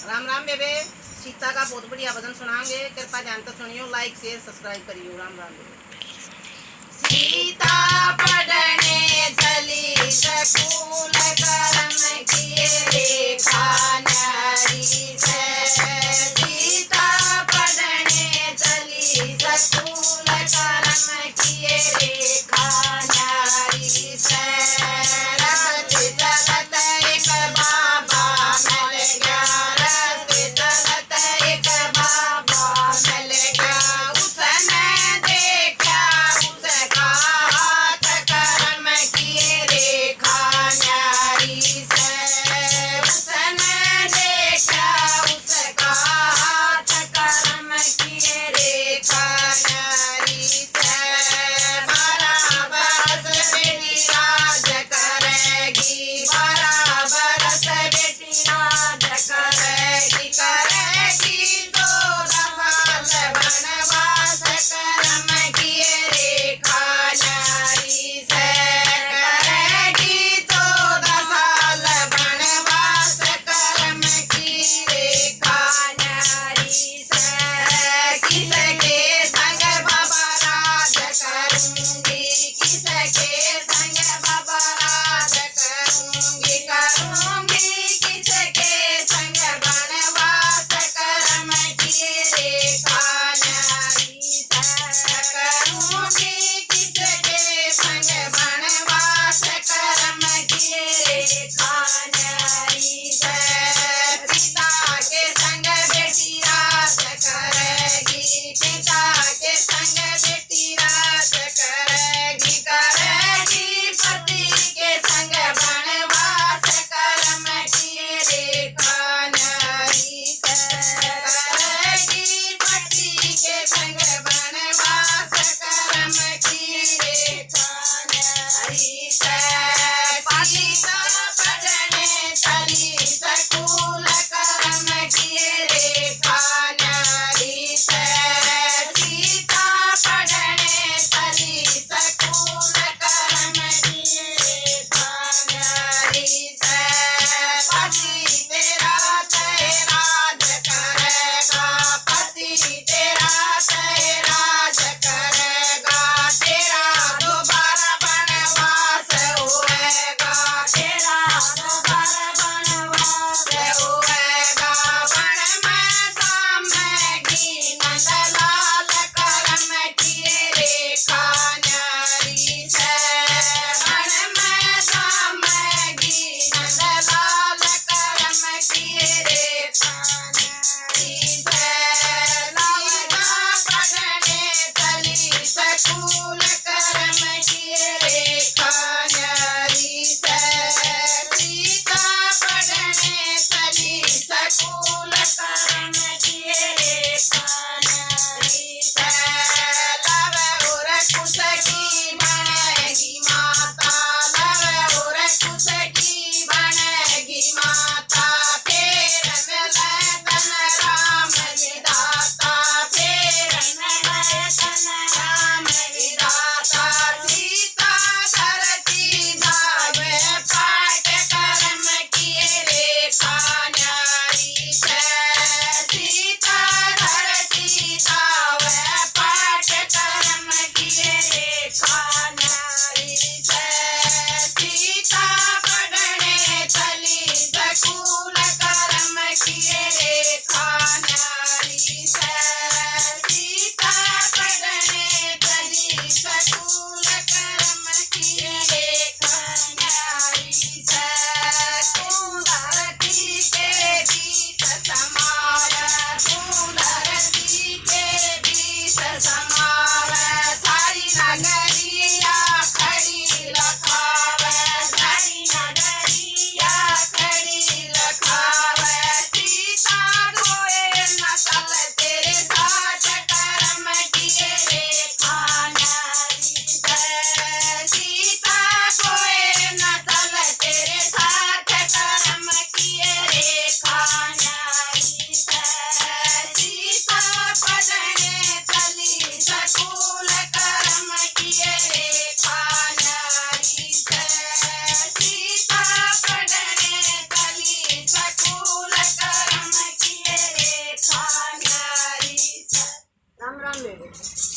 राम राम बेबे। सीता का बहुत बढ़िया भजन सुनाएंगे, कृपा ध्यान तो सुनियो, लाइक शेयर सब्सक्राइब करियो। राम राम बेबे। सीता पढ़ने चली स्कूल, कर्म किए रेखा नारी से। सीता पढ़ने चली स्कूल, कर्म किए रेखा नारी से। रस्ते चलत एक बाबा मिल गया, रस्ते चलत एक बाबा मिल गया। उसने देखा उसका हाथ, कर्म किए रेखा नारी से। उसने देखा उसका हाथ, कर्म किए रेखा नारी से। 12 बरस बेटी राज करेगी, 12 बरस बेटी राज करेगी, करेगी 14 साल वनवास, कर्म किए रेखा नारी से। करेगी 14 साल वनवास, कर्म की रेखा नारी से। किसके संग बाबा राज करूंगी, किसके संग बाबा राज करूंगी, करूंगी किसके संग नाम ले लो।